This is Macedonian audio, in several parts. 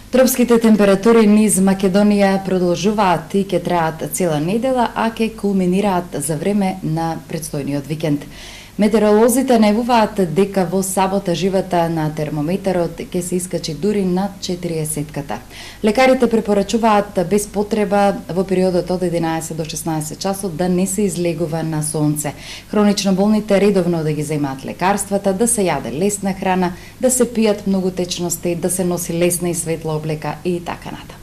Тропските температури низ Македонија продолжуваат и ќе траат цела недела, а ќе кулминираат за време на предстојниот викенд. Метеоролозите најавуваат дека во сабота живата на термометарот ќе се искачи дури над 40-ката. Лекарите препорачуваат без потреба во периодот од 11 до 16 часот да не се излегува на сонце. Хронично болните редовно да ги земаат лекарствата, да се јаде лесна храна, да се пијат многу течности, да се носи лесна и светла облека и така натаму.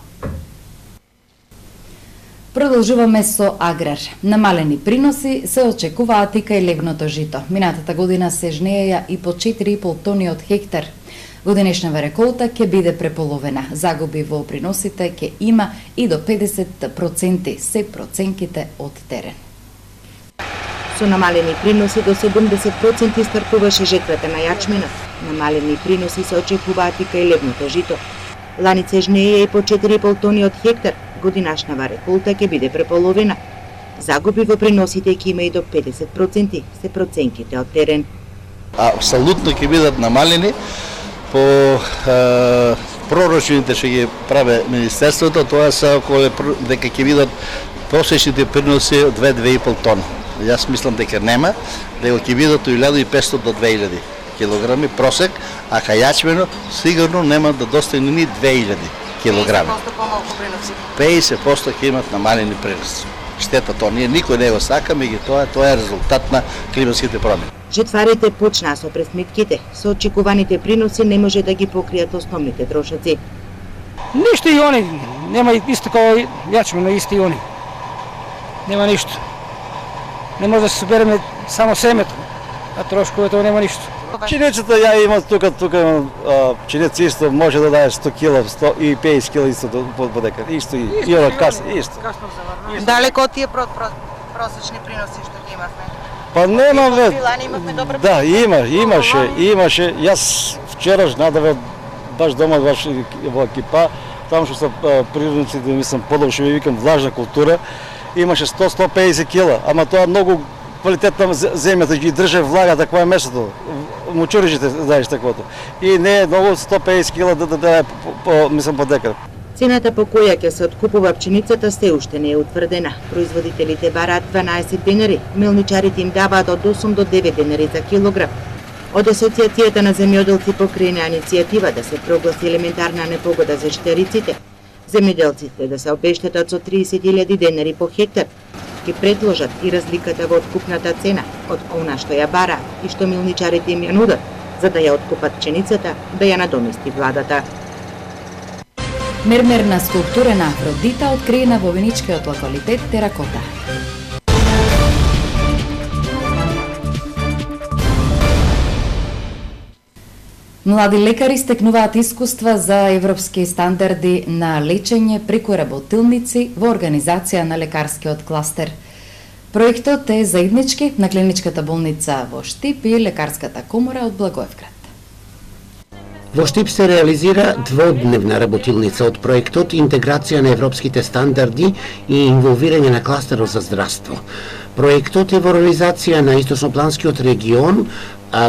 Продолжуваме со аграр. Намалени приноси се очекуваат и кај левното жито. Минатата година се жнеја и по 4,5 тони од хектар. Годинешната реколта ќе биде преполовена. Загуби во приносите ќе има и до 50%, се проценките од терен. Со намалени приноси до 70% стартуваше жетвата на јачменот. Намалени приноси се очекуваат и кај левното жито. Лани се жнеја и по 4,5 тони од хектар. Годинашната реколта ќе биде преполовена. Загуби во приносите ќе има и до 50%, се проценките од терен. Апсолутно ќе бидат намалени по пророчените што ги прави Министерството, тоа се околу дека ќе бидат просечните приноси од 2-2,5 тона. Јас мислам дека нема, дека ќе бидат од 1500 до 2000 килограми просек, а кај јачмено сигурно нема да достигне ни 2000 килограми. 50% помалку приноси. 50% ќе имат намалени приноси. Штета тоа ние никој не го сака, меѓутоа тоа е резултат на климатските промени. Жетварите почнаа со пресметките. Со очекуваните приноси не може да ги покријат основните трошоци. Ништо и они, нема исто како јачмено, исто и они. Нема ништо. Не може да се собереме само семето, а трошковете нема ништо. Пченицата ја има тука пченица исто може да даде 100 кила, 100 и 50 кила исто подека. Исто и ова каса исто. Далеко од тие просечни приноси што ги имавме. Па нема ве. Лани имавме добра. Да, имаше. Јас вчераш надаве баш дома во екипа, таму што се природниците, мислам, подобро ви викам влажна култура, имаше 100-150 кила, ама тоа многу квалитетна земјата ги држи влага, таква е местото. Мучурижите, знаеш таквото. И не е многу 150 кила да мислам по декар. Цената по која ќе се откупува пченицата се уште не е утврдена. Производителите бараат 12 денари, мелничарите им даваат од 8 до 9 денари за килограм. Од Асоциацијата на земјоделци покрена иницијатива да се прогласи елементарна непогода за житариците. Земјоделците да се обештетат со 30.000 денари по хектар. Ќе предложат и разликата во откупната цена од она што ја бараат и што милничарите им ја нудат, за да ја откупат пченицата, да ја надомести владата. Мермерна скулптура на Афродита откриена во виничкиот локалитет Теракота. Млади лекари стекнуваат искуства за европски стандарди на лечење преку работилници во организација на лекарскиот кластер. Проектот е заеднички на клиничката болница во Штип и лекарската комора од Благоевград. Во Штип се реализира дводневна работилница од проектот Интеграција на европските стандарди и инволвирање на кластерот за здравство. Проектот е во реализација на Источнопланскиот регион,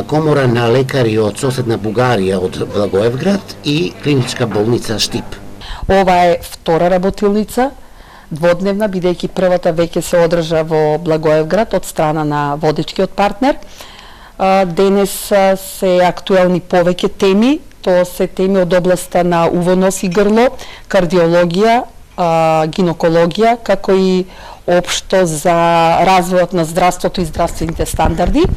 комора на лекари од соседна Бугарија од Благоевград и клиничка болница Штип. Ова е втора работилница, дводневна, бидејќи првата веќе се одржа во Благоевград од страна на водечкиот партнер. Денес се актуелни повеќе теми, тоа се теми од областа на уво, нос и грло, кардиологија, гинекологија, како и општо за развојот на здравството и здравствените стандарди.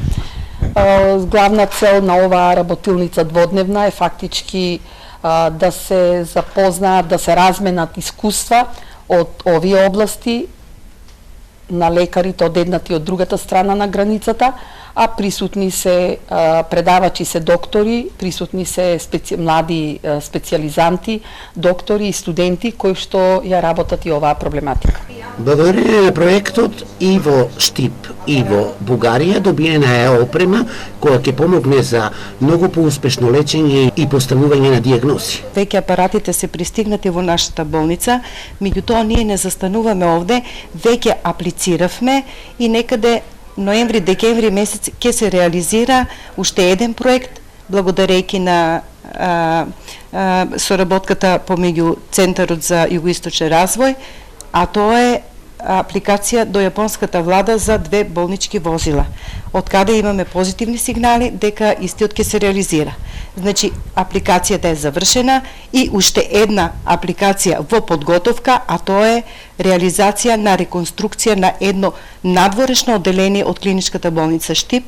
Главна цел на оваа работилница дводневна е фактички да се запознаат, да се разменат искуства од овие области на лекарите од едната и од другата страна на границата, а присутни се предавачи се доктори, присутни се млади специјализанти, доктори и студенти кои што ја работат и оваа проблематика. Благодарение на проектот и во Штип и во Бугарија добиена е опрема која ќе помогне за многу поуспешно лечење и поставување на дијагнози. Веќе апаратите се пристигнати во нашата болница, меѓутоа ние не застануваме овде, веќе аплициравме и некаде ноември-декември месец ќе се реализира уште еден проект благодарејќи на соработката помеѓу Центарот за југоисточен развој, а тоа е апликација до јапонската влада за 2 болнички возила, од каде имаме позитивни сигнали дека истиот ќе се реализира. Значи, апликацијата е завршена и уште една апликација во подготовка, а тоа е реализација на реконструкција на едно надворешно одделение од клиничката болница Штип.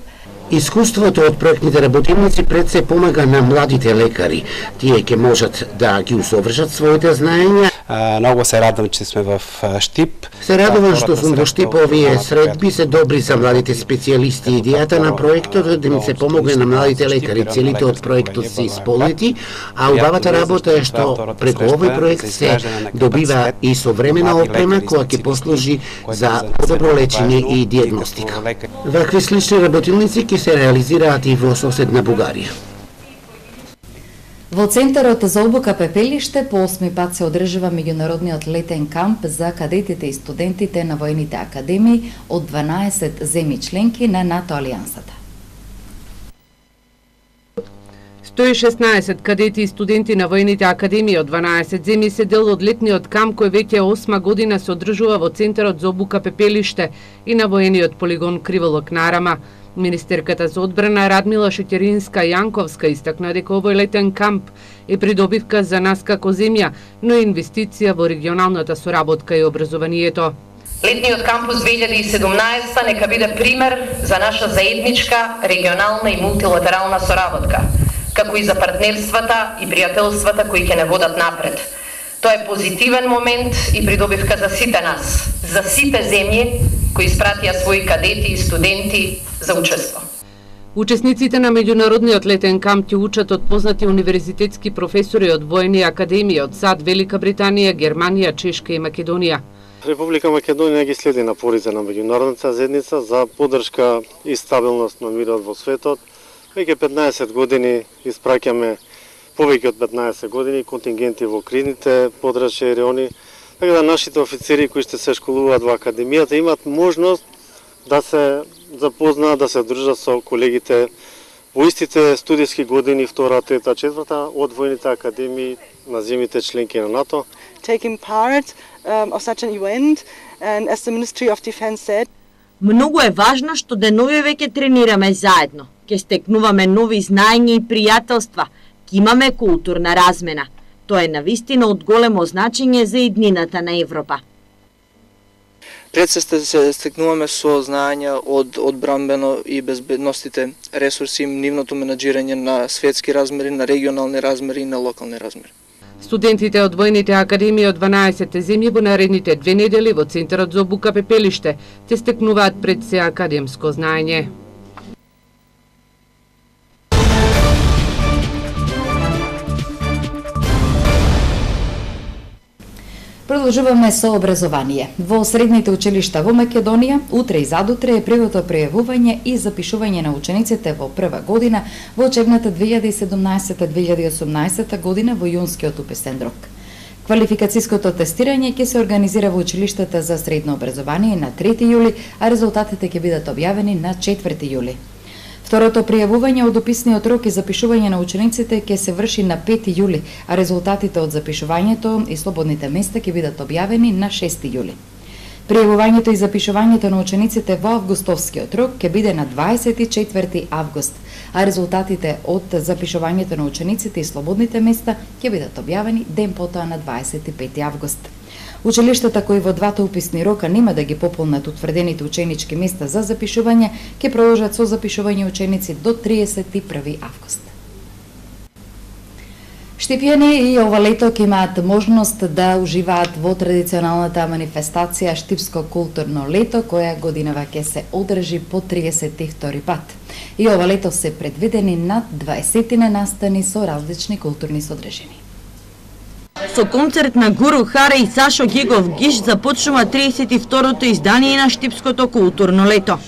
Искуството од проектните работилници пред се помага на младите лекари. Тие ќе можат да ги усовршат своите знаења. Многу се радвам че сме во Штип. Се радувам што сум во Штип. Овие средби се добри за младите специјалисти. Идејата на проектот е да им се помогне на младите лекари. Целите од проектот се исполнети, а убавата работа е што преку овој проект се добива и современа опрема која ќе послужи за подобро лечење и дијагностика. Вакви слични работилници ќе се реализираат и во соседна Бугарија. Во Центарот за обука Пепелиште по 8 пат се одржува меѓународниот летен камп за кадетите и студентите на воените академии од 12 земји членки на НАТО алијансата. 116 кадети и студенти на воените академии од 12 земји се дел од летниот камп кој веќе 8 година се одржува во Центарот за обука Пепелиште и на воениот полигон Криволок на Арама. Министерката за одбрана Радмила Шеќеринска-Јанковска истакна дека овој летен камп е придобивка за нас како земја, но и инвестиција во регионалната соработка и образованието. Летниот кампус 2017 нека биде пример за наша заедничка регионална и мултилатерална соработка, како и за партнерствата и пријателствата кои ќе не водат напред. Тоа е позитивен момент и придобивка за сите нас, за сите земји кои испратија своји кадети и студенти за учество. Учесниците на меѓународниот летен камп ќе учат од познати универзитетски професори од воени академии од САД, Велика Британија, Германија, Чешка и Македонија. Република Македонија ги следи напорите на меѓународната заедница за поддршка и стабилност на мирот во светот. Веќе 15 години испраќаме повеќе од 15 години контингенти во кризните подрачни райони, така да нашите офицери кои ще се школуваат во академијата имат можност да се запознаат, да се дружат со колегите во истите студиски години, 2, 3, 4 од воените академии на земјите членки на НАТО. Taking part of such an event, and as the Ministry of Defense said, многу е важно што деновиве ќе тренираме заедно, ќе стекнуваме нови знаења и пријателства, ќе имаме културна размена. Тоа е навистина од големо значење за иднината на Европа. Пред се стекнуваме со знаења од одбранбено и безбедностите ресурси, нивното менаџирање на светски размери, на регионални размери и на локални размери. Студентите од воените академии од 12 земји во наредните 2 недели во Центарот за обука Пепелиште ќе стекнуваат пред се академско знаење. Продолжуваме со образование. Во средните училишта во Македонија, утре и задутре е првото пријавување и запишување на учениците во прва година во учебната 2017-2018 година во јунскиот уписен рок. Квалификацијското тестирање ќе се организира во училиштата за средно образование на 3 јули, а резултатите ќе бидат објавени на 4 јули. Второто пријавување од описниот рок и запишување на учениците ќе се врши на 5 јули, а резултатите од запишувањето и слободните места ќе бидат објавени на 6 јули. Пријавувањето и запишувањето на учениците во августовскиот рок ќе биде на 24 август, а резултатите од запишувањето на учениците и слободните места ќе бидат објавени ден потоа на 25 август. Училиштата кои во двата уписни рока нема да ги пополнат утврдените ученички места за запишување, ќе продолжат со запишување ученици до 31 август. Штипјани и ова лето ќе имаат можност да уживаат во традиционалната манифестација Штипско културно лето, која годинава ќе се одржи по 32 пат. И ова лето се предвидени над 20 настани со различни културни содржини. Со концерт на Гуру Харе и Сашо Гегов Гиш започнува 32-то издание на Штипското културно лето.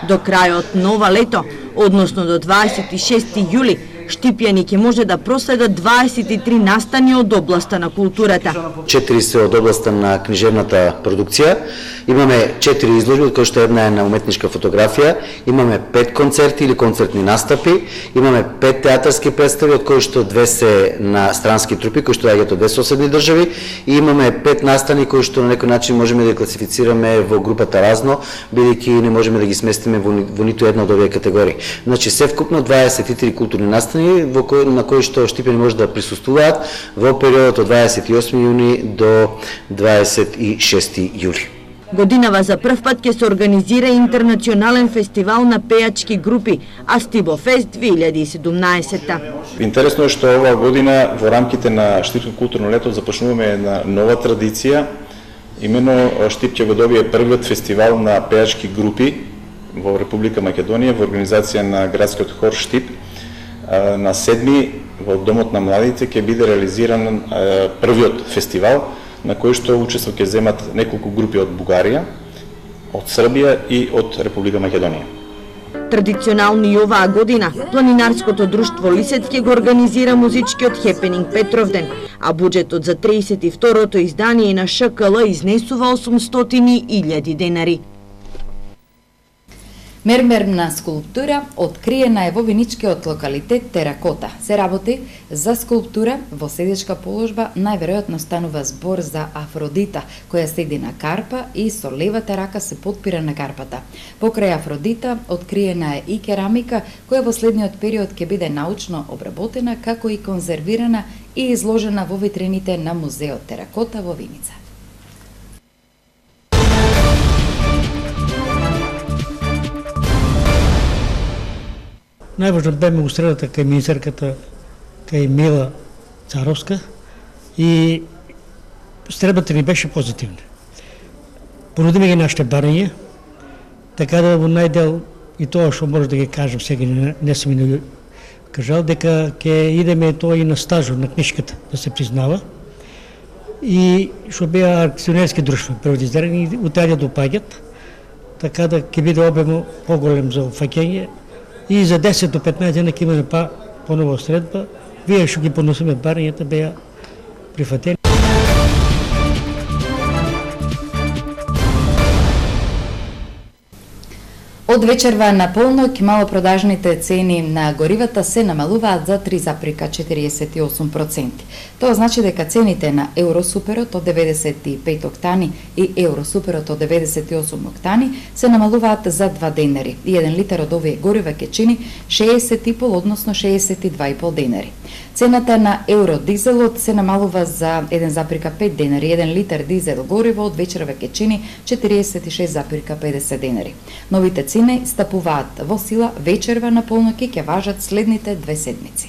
До крајот на ова лето, односно до 26 јули, Штипјани ќе може да проследат 23 настани од областа на културата. 4 се од областа на книжевната продукција. Имаме 4 изложби, од кои што една е на уметничка фотографија, имаме 5 концерти или концертни настапи, имаме 5 театарски представи, од кои што 2 се на странски трупи, кои што доаѓаат од 2 соседни држави, и имаме 5 настани кои што на некој начин можеме да класифицираме во групата разно, бидејќи не можеме да ги сместиме во ниту една од овие категории. Значи, севкупно 23 културни настани на кои што штипени може да присуствуваат во периодот од 28 јуни до 26 јули. Годинава за прв пат ќе се организира интернационален фестивал на пејачки групи Астибо Фест 2017. Интересно е што оваа година во рамките на Штипско културно лето започнуваме една нова традиција. Имено Штип ќе го добие првиот фестивал на пејачки групи во Република Македонија во организација на градскиот хор Штип. На 7 во Домот на младите ќе биде реализиран првиот фестивал на кој што учество ќе земат неколку групи од Бугарија, од Србија и од Република Македонија. Традиционално и оваа година Планинарското друштво Лисец ќе го организира музичкиот хепенинг Петровден, а буџетот за 32-то издание на ШКЛ изнесува 800.000 денари. Мермерна скулптура откриена е во виничкиот локалитет Теракота. Се работи за скулптура во седечка положба, најверојатно станува збор за Афродита, која седи на карпа и со левата рака се потпира на карпата. Покрај Афродита откриена е и керамика, која во следниот период ќе биде научно обработена, како и конзервирана и изложена во витрините на Музеот Теракота во Виница. Најважно беме устредата кај министерката, кај Мила Царовска, и средбата ни беше позитивна. Понудиме ги нашите барања, така да во најдел и тоа што може да ги кажам сега, не сум и кажал, дека ќе идеме тоа и на стажот на книжката да се признава, и што беа акционерски друштва приватизирани и утаѓа допаѓат, така да ќе биде обемо поголем за фаќање. И за 10 до 15 дена ќе имаме понова средба. Вие што ги поносиме барањата беа прифатени. Од вечерва на полноќ малопродажните цени на горивата се намалуваат за 3,48%. Тоа значи дека цените на Евросуперот од 95 октани и Евросуперот од 98 октани се намалуваат за 2 денари. И 1 литар од овие горива ќе чини 60,5, односно 62,5 денари. Цената на евродизелот се намалува за 1,5 денари. 1 литар дизел гориво од вечерва ќе чини 46,50 денари. Новите цени стапуваат во сила вечерва на полноќ и ќе важат следните 2 седмици.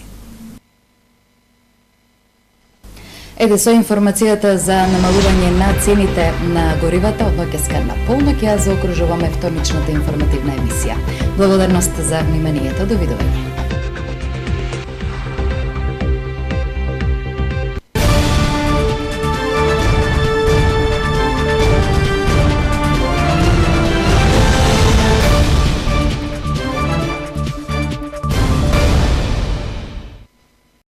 Еде со информацијата за намалување на цените на горивата од ноќеска на полноќ, ја заокружуваме вторничната информативна емисија. Благодарност за вниманието, довидување.